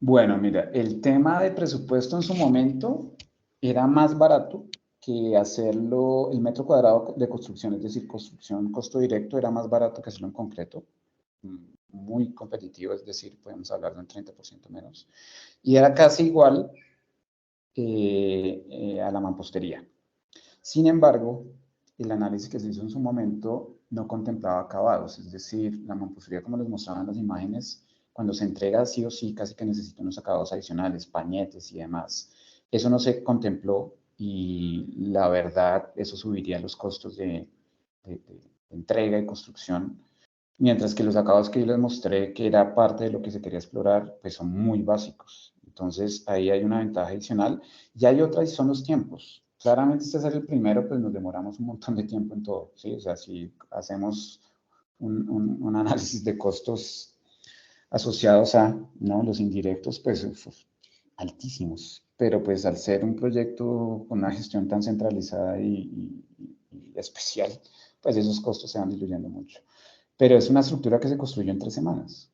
B: Bueno, mira, el tema de presupuesto en su momento era más barato que hacerlo, el metro cuadrado de construcción, es decir, construcción costo directo, era más barato que hacerlo en concreto, muy competitivo, es decir, podemos hablar de un 30% menos, y era casi igual a la mampostería. Sin embargo, el análisis que se hizo en su momento no contemplaba acabados, es decir, la mampostería, como les mostraban las imágenes, cuando se entrega sí o sí, casi que necesita unos acabados adicionales, pañetes y demás. Eso no se contempló y la verdad, eso subiría los costos de entrega y construcción, mientras que los acabados que yo les mostré, que era parte de lo que se quería explorar, pues son muy básicos. Entonces, ahí hay una ventaja adicional. Y hay otra y son los tiempos. Claramente, este es el primero, pues nos demoramos un montón de tiempo en todo, ¿sí? O sea, si hacemos un análisis de costos asociados a, ¿no? Los indirectos, pues altísimos. Pero pues al ser un proyecto con una gestión tan centralizada y especial, pues esos costos se van diluyendo mucho. Pero es una estructura que se construyó en 3 semanas,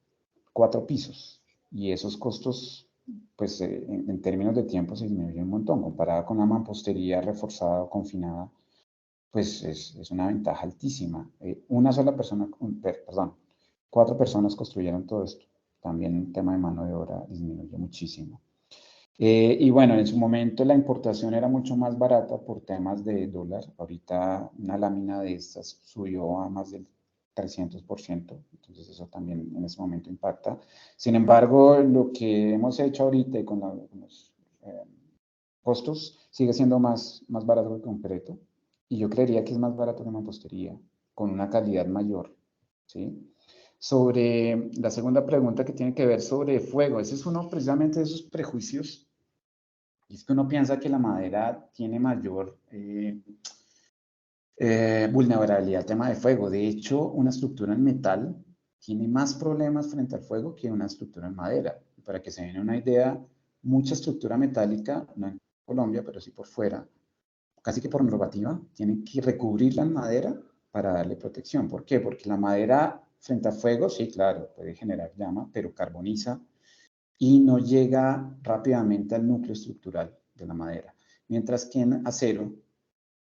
B: 4 pisos. Y esos costos, pues en términos de tiempo se disminuyen un montón. Comparada con la mampostería reforzada o confinada, pues es una ventaja altísima. Una sola persona, perdón, 4 personas construyeron todo esto. También el tema de mano de obra disminuye muchísimo. Y bueno, en su momento la importación era mucho más barata por temas de dólar. Ahorita una lámina de estas subió a más del 300%, entonces eso también en ese momento impacta. Sin embargo, lo que hemos hecho ahorita con los costos sigue siendo más barato que el concreto y yo creería que es más barato que mampostería, con una calidad mayor, ¿sí? Sobre la segunda pregunta que tiene que ver sobre fuego, ese es uno precisamente de esos prejuicios. Y es que uno piensa que la madera tiene mayor vulnerabilidad al tema de fuego. De hecho, una estructura en metal tiene más problemas frente al fuego que una estructura en madera. Para que se den una idea, mucha estructura metálica, no en Colombia, pero sí por fuera, casi que por normativa, tienen que recubrirla en madera para darle protección. ¿Por qué? Porque la madera frente al fuego, sí, claro, puede generar llama, pero carboniza y no llega rápidamente al núcleo estructural de la madera. Mientras que en acero,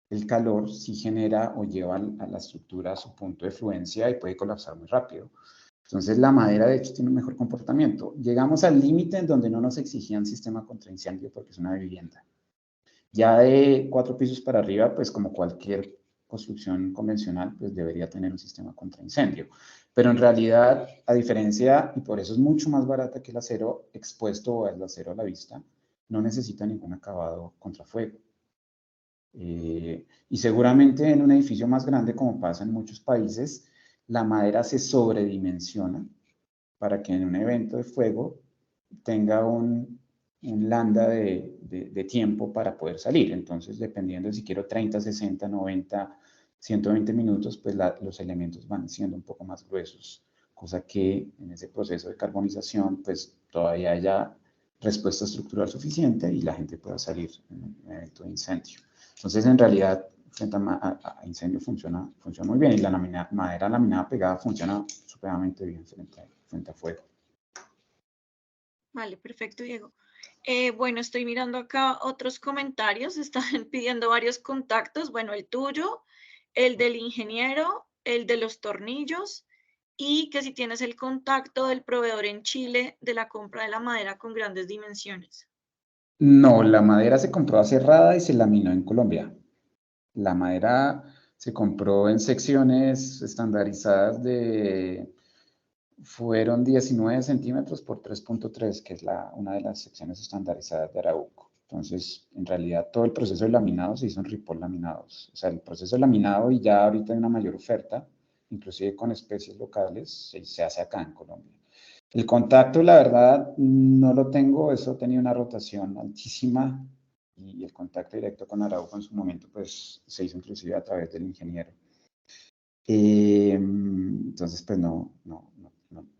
B: el calor sí genera o lleva a la estructura a su punto de fluencia y puede colapsar muy rápido. Entonces la madera de hecho tiene un mejor comportamiento. Llegamos al límite en donde no nos exigían sistema contra incendio porque es una vivienda. Ya de 4 pisos para arriba, pues como cualquier construcción convencional, pues debería tener un sistema contra incendio. Pero en realidad, a diferencia, y por eso es mucho más barata que el acero expuesto o el acero a la vista, no necesita ningún acabado contra fuego. Y seguramente en un edificio más grande, como pasa en muchos países, la madera se sobredimensiona para que en un evento de fuego tenga un lambda de tiempo para poder salir. Entonces, dependiendo de si quiero 30, 60, 90, 120 minutos, pues los elementos van siendo un poco más gruesos, cosa que en ese proceso de carbonización, pues todavía haya respuesta estructural suficiente y la gente pueda salir en un evento de incendio. Entonces, en realidad, frente a incendio funciona muy bien y la madera laminada pegada funciona supremamente bien frente a fuego.
A: Vale, perfecto, Diego. Bueno, estoy mirando acá otros comentarios. Están pidiendo varios contactos. Bueno, el tuyo, el del ingeniero, el de los tornillos y que si tienes el contacto del proveedor en Chile de la compra de la madera con grandes dimensiones.
B: No, la madera se compró cerrada y se laminó en Colombia. La madera se compró en secciones estandarizadas fueron 19 centímetros por 3.3, que es una de las secciones estandarizadas de Arauco. Entonces, en realidad, todo el proceso de laminado se hizo en Ripoll Laminados. O sea, el proceso de laminado y ya ahorita hay una mayor oferta, inclusive con especies locales, se hace acá en Colombia. El contacto, la verdad, no lo tengo, eso ha tenido una rotación altísima y el contacto directo con Arauco en su momento, pues se hizo inclusive a través del ingeniero. Entonces, pues no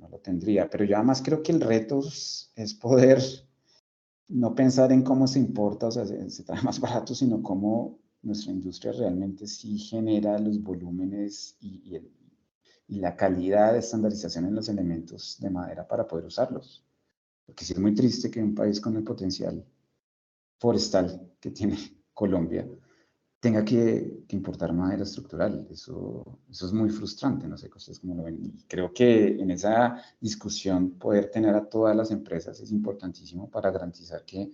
B: lo tendría, pero yo además creo que el reto es poder no pensar en cómo se importa, o sea, se trae más barato, sino cómo nuestra industria realmente sí genera los volúmenes y la calidad de estandarización en los elementos de madera para poder usarlos. Porque sí es muy triste que un país con el potencial forestal que tiene Colombia tenga que importar madera estructural. Eso es muy frustrante, no sé ustedes cómo lo ven. Y creo que en esa discusión poder tener a todas las empresas es importantísimo para garantizar que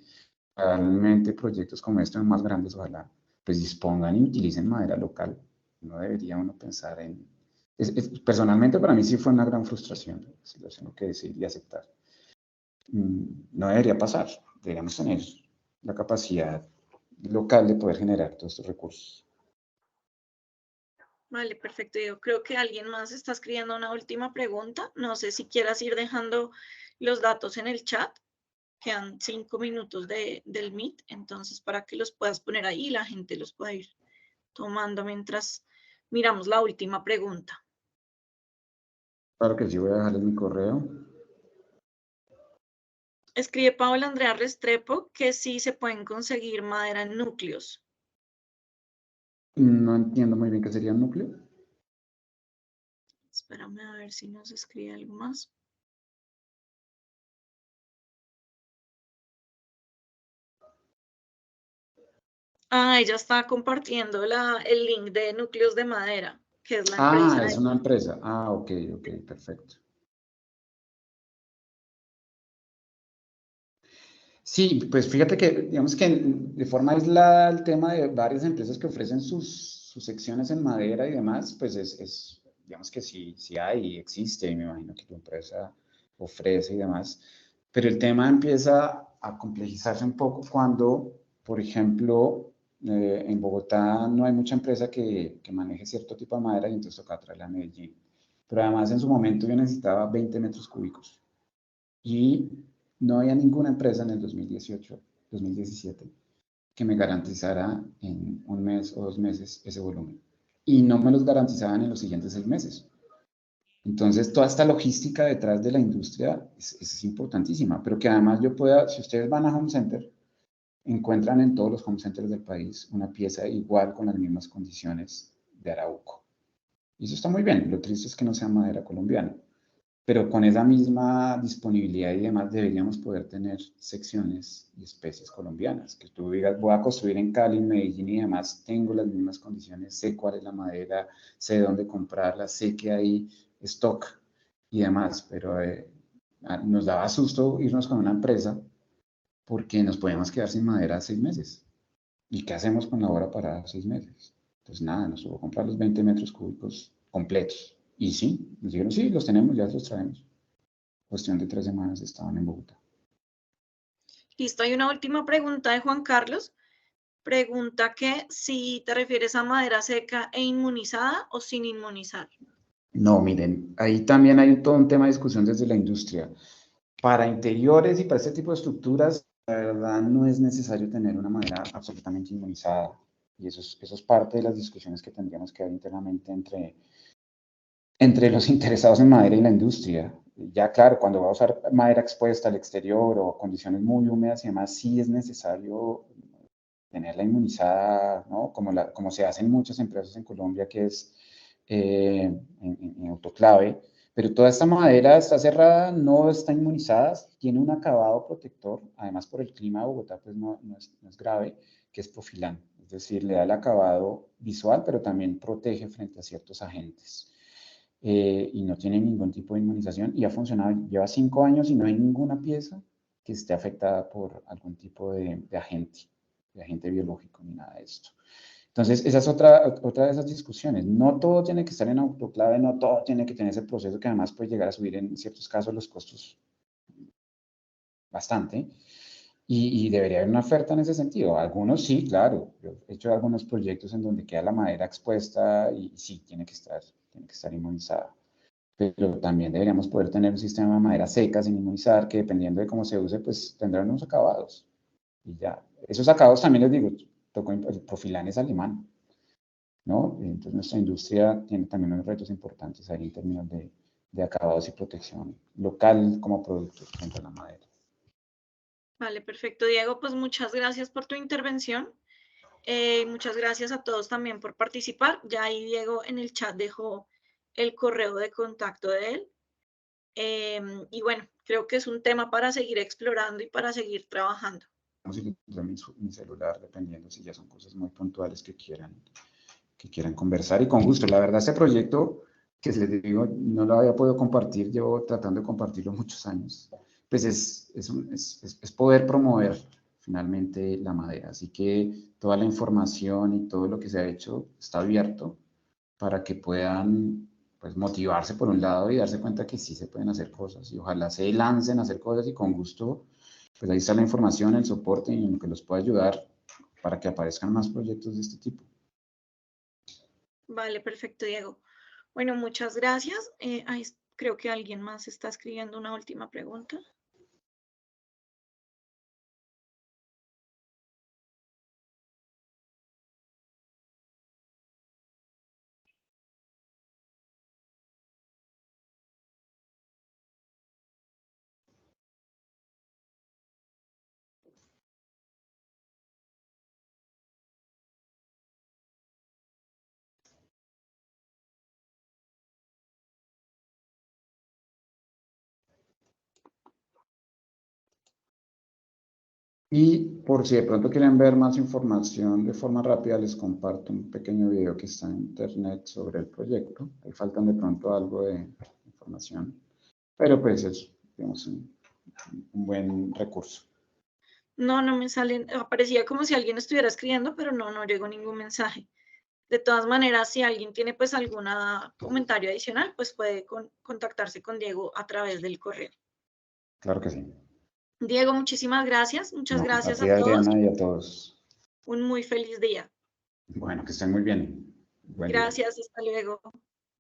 B: realmente proyectos como estos más grandes, ojalá, pues dispongan y utilicen madera local. No debería uno pensar en... personalmente para mí sí fue una gran frustración, si lo tengo que decir y aceptar. No debería pasar, deberíamos tener la capacidad local de poder generar todos estos recursos.
A: Vale, perfecto. Yo creo que alguien más está escribiendo una última pregunta. No sé si quieras ir dejando los datos en el chat. Quedan 5 minutos del Meet, entonces para que los puedas poner ahí y la gente los pueda ir tomando mientras miramos la última pregunta.
B: Claro que sí, voy a dejarles mi correo.
A: Escribe Paola Andrea Restrepo que sí se pueden conseguir madera en núcleos.
B: No entiendo muy bien qué sería un núcleo.
A: Espérame a ver si nos escribe algo más. Ah, ella está compartiendo el link de Núcleos de Madera, que es la empresa.
B: Es una empresa. Ok, perfecto. Sí, pues fíjate que, digamos que de forma aislada el tema de varias empresas que ofrecen sus secciones en madera y demás, pues digamos que sí hay, existe, y me imagino que tu empresa ofrece y demás, pero el tema empieza a complejizarse un poco cuando, por ejemplo, en Bogotá no hay mucha empresa que maneje cierto tipo de madera y entonces toca traerla a Medellín. Pero además en su momento yo necesitaba 20 metros cúbicos y no había ninguna empresa en el 2018, 2017 que me garantizara en un mes o 2 meses ese volumen. Y no me los garantizaban en los siguientes 6 meses. Entonces, toda esta logística detrás de la industria es importantísima, pero que además yo pueda, si ustedes van a Home Center, encuentran en todos los Home Centers del país una pieza igual con las mismas condiciones de Arauco. Y eso está muy bien, lo triste es que no sea madera colombiana. Pero con esa misma disponibilidad y demás deberíamos poder tener secciones y especies colombianas. Que tú digas, voy a construir en Cali, en Medellín y demás, tengo las mismas condiciones, sé cuál es la madera, sé dónde comprarla, sé que hay stock y demás, pero nos daba susto irnos con una empresa porque nos podíamos quedar sin madera 6 meses. ¿Y qué hacemos con la obra parada 6 meses? Pues nada, nos tocó comprar los 20 metros cúbicos completos. Y sí, nos dijeron, sí, los tenemos, ya los traemos. Cuestión de 3 semanas estaban en Bogotá.
A: Listo, hay una última pregunta de Juan Carlos. Pregunta que si te refieres a madera seca e inmunizada o sin inmunizar.
B: No, miren, ahí también hay todo un tema de discusión desde la industria. Para interiores y para este tipo de estructuras, la verdad no es necesario tener una madera absolutamente inmunizada. Y eso es parte de las discusiones que tendríamos que haber internamente entre los interesados en madera y la industria. Ya claro, cuando va a usar madera expuesta al exterior o condiciones muy húmedas y demás, sí es necesario tenerla inmunizada, ¿no? Como se hace en muchas empresas en Colombia, que es en autoclave. Pero toda esta madera está cerrada, no está inmunizada, tiene un acabado protector, además por el clima de Bogotá, pues no es grave, que es profilán. Es decir, le da el acabado visual, pero también protege frente a ciertos agentes. Y no tiene ningún tipo de inmunización y ha funcionado, lleva 5 años y no hay ninguna pieza que esté afectada por algún tipo de agente biológico ni nada de esto. Entonces, esa es otra de esas discusiones. No todo tiene que estar en autoclave, no todo tiene que tener ese proceso que además puede llegar a subir en ciertos casos los costos bastante. Y debería haber una oferta en ese sentido. Algunos sí, claro. Yo he hecho algunos proyectos en donde queda la madera expuesta y sí, tiene que estar inmunizada. Pero también deberíamos poder tener un sistema de madera seca sin inmunizar, que dependiendo de cómo se use, pues tendrán unos acabados. Y ya. Esos acabados también les digo, el Profilán es alemán, ¿no? Entonces nuestra industria tiene también unos retos importantes ahí en términos de acabados y protección local como producto frente a la madera.
A: Vale, perfecto, Diego. Pues muchas gracias por tu intervención. Muchas gracias a todos también por participar. Ya ahí Diego en el chat dejó el correo de contacto de él. Y bueno, creo que es un tema para seguir explorando y para seguir trabajando.
B: Mi celular, dependiendo si ya son cosas muy puntuales que quieran conversar y con gusto. La verdad, este proyecto, que les digo, no lo había podido compartir, llevo tratando de compartirlo muchos años, pues es poder promover finalmente la madera. Así que toda la información y todo lo que se ha hecho está abierto para que puedan pues, motivarse por un lado y darse cuenta que sí se pueden hacer cosas y ojalá se lancen a hacer cosas y con gusto, pues ahí está la información, el soporte y en lo que los pueda ayudar para que aparezcan más proyectos de este tipo.
A: Vale, perfecto, Diego. Bueno, muchas gracias. Creo que alguien más está escribiendo una última pregunta.
B: Y por si de pronto quieren ver más información de forma rápida, les comparto un pequeño video que está en internet sobre el proyecto. Ahí faltan de pronto algo de información, pero pues es, digamos, un buen recurso.
A: No, no me salen, aparecía como si alguien estuviera escribiendo, pero no llegó ningún mensaje. De todas maneras, si alguien tiene pues algún comentario adicional, pues puede contactarse con Diego a través del correo.
B: Claro que sí.
A: Diego, muchísimas gracias. Muchas
B: No, a
A: gracias
B: ti,
A: a todos.
B: Adriana, y a todos.
A: Un muy feliz día.
B: Bueno, que estén muy bien. Buen día.
A: Gracias, hasta luego.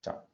B: Chao.